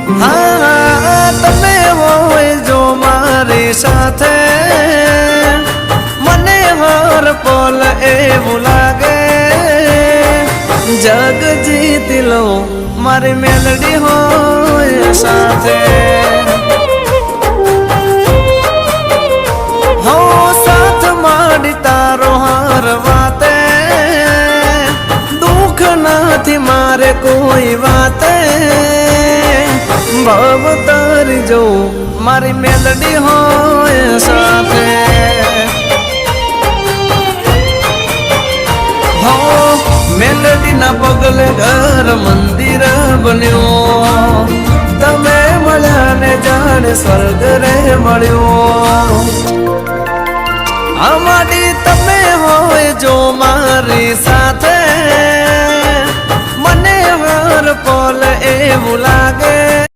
હા તમે હોય જો મારી સાથે મને હર પલ એવું લાગે જગ જીતી લો મારી મેલડી હોય સાથે હો સાથ માંડી તારો હર વાતે દુઃખ નથી મારે કોઈ વાતે ભાવ તારી જો મારી મેલડી હોય સાથે હો મેલડી ના પગલે ઘર મંદિર બન્યો તમે મળ્યા ને જાણે સ્વર્ગ રે મળ્યો અમારી તમે હોય જો મારી સાથે મને હર પલ એવું લાગે